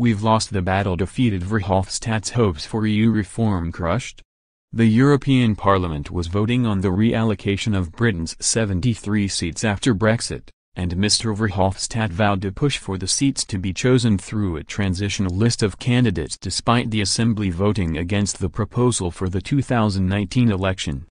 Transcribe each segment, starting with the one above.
We've lost the battle. Defeated Verhofstadt's hopes for EU reform crushed? The European Parliament was voting on the reallocation of Britain's 73 seats after Brexit, and Mr Verhofstadt vowed to push for the seats to be chosen through a transitional list of candidates despite the Assembly voting against the proposal for the 2019 election.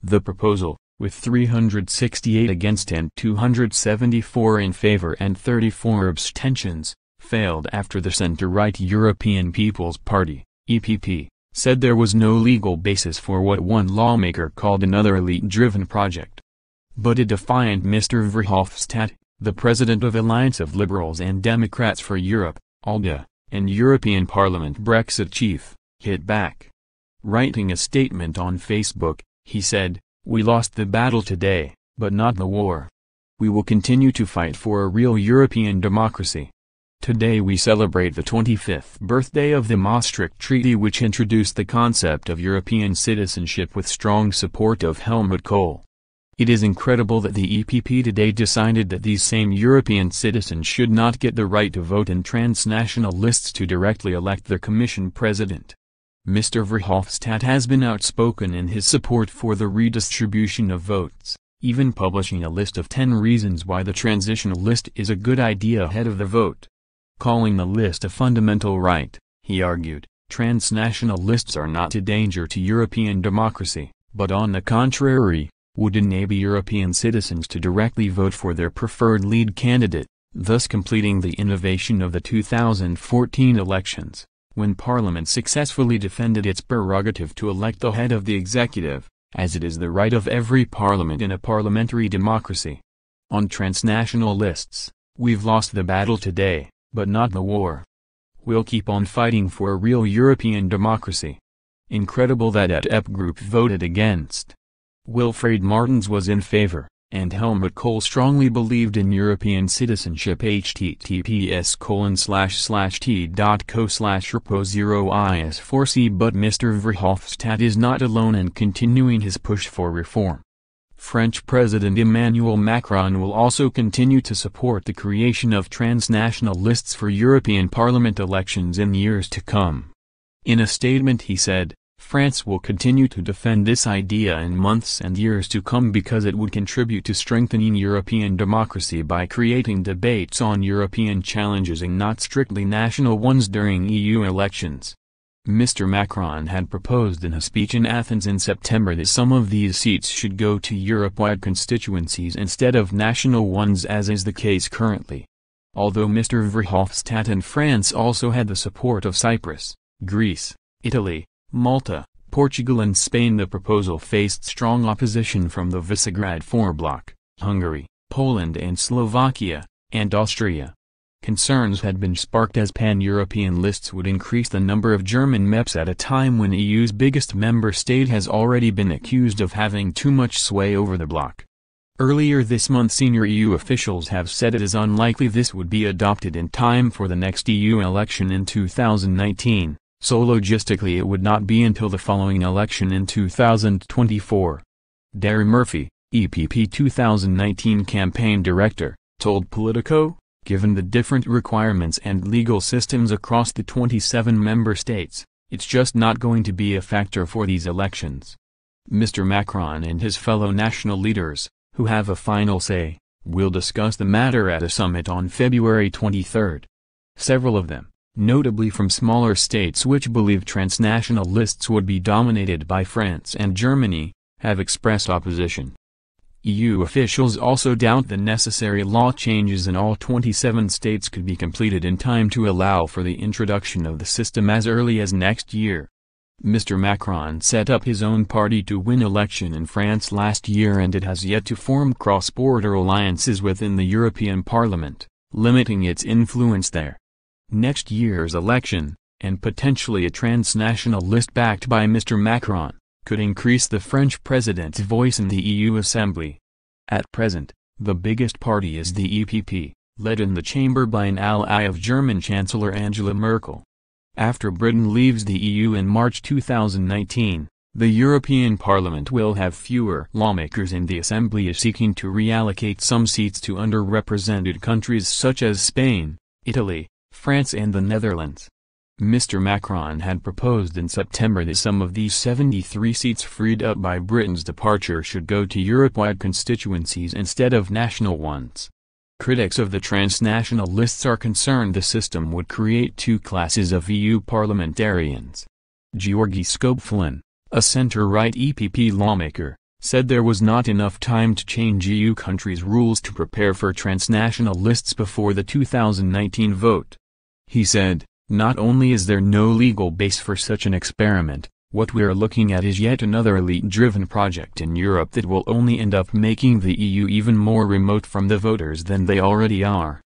The proposal, with 368 against and 274 in favour and 34 abstentions, failed after the centre-right European People's Party, EPP, said there was no legal basis for what one lawmaker called another elite-driven project. But a defiant Mr Verhofstadt, the president of Alliance of Liberals&Democrats for Europe, ALDE, and European Parliament Brexit chief, hit back. Writing a statement on Facebook, he said, "We lost the battle today, but not the war. We will continue to fight for a real European democracy. Today we celebrate the 25th birthday of the Maastricht Treaty, which introduced the concept of European citizenship with strong support of Helmut Kohl. It is incredible that the EPP today decided that these same European citizens should not get the right to vote in transnational lists to directly elect their Commission president." Mr Verhofstadt has been outspoken in his support for the redistribution of votes, even publishing a list of 10 reasons why the transitional list is a good idea ahead of the vote. Calling the list a fundamental right, he argued, transnational lists are not a danger to European democracy, but on the contrary, would enable European citizens to directly vote for their preferred lead candidate, thus completing the innovation of the 2014 elections, when Parliament successfully defended its prerogative to elect the head of the executive, as it is the right of every parliament in a parliamentary democracy. On transnational lists, we've lost the battle today, but not the war. We'll keep on fighting for a real European democracy. Incredible that EP Group voted against. Wilfried Martens was in favor, and Helmut Kohl strongly believed in European citizenship. https://t.co/repo0is4c. But Mr Verhofstadt is not alone in continuing his push for reform. French President Emmanuel Macron will also continue to support the creation of transnational lists for European Parliament elections in years to come. In a statement he said, "France will continue to defend this idea in months and years to come because it would contribute to strengthening European democracy by creating debates on European challenges and not strictly national ones during EU elections." Mr Macron had proposed in a speech in Athens in September that some of these seats should go to Europe-wide constituencies instead of national ones, as is the case currently. Although Mr Verhofstadt and France also had the support of Cyprus, Greece, Italy, Malta, Portugal and Spain, the proposal faced strong opposition from the Visegrad 4 bloc, Hungary, Poland and Slovakia, and Austria. Concerns had been sparked as pan-European lists would increase the number of German MEPs at a time when EU's biggest member state has already been accused of having too much sway over the bloc. Earlier this month, senior EU officials have said it is unlikely this would be adopted in time for the next EU election in 2019, so logistically it would not be until the following election in 2024. Derry Murphy, EPP 2019 campaign director, told Politico, "Given the different requirements and legal systems across the 27 member states, it's just not going to be a factor for these elections." Mr Macron and his fellow national leaders, who have a final say, will discuss the matter at a summit on February 23. Several of them, notably from smaller states which believe transnational lists would be dominated by France and Germany, have expressed opposition. EU officials also doubt the necessary law changes in all 27 states could be completed in time to allow for the introduction of the system as early as next year. Mr Macron set up his own party to win election in France last year, and it has yet to form cross-border alliances within the European Parliament, limiting its influence there. Next year's election, and potentially a transnational list backed by Mr Macron, could increase the French president's voice in the EU Assembly. At present, the biggest party is the EPP, led in the chamber by an ally of German Chancellor Angela Merkel. After Britain leaves the EU in March 2019, the European Parliament will have fewer lawmakers, and the Assembly is seeking to reallocate some seats to underrepresented countries such as Spain, Italy, France and the Netherlands. Mr. Macron had proposed in September that some of these 73 seats freed up by Britain's departure should go to Europe-wide constituencies instead of national ones. Critics of the transnational lists are concerned the system would create two classes of EU parliamentarians. Georgi Skopflin, a centre-right EPP lawmaker, said there was not enough time to change EU countries' rules to prepare for transnational lists before the 2019 vote. He said, "Not only is there no legal base for such an experiment, what we are looking at is yet another elite-driven project in Europe that will only end up making the EU even more remote from the voters than they already are."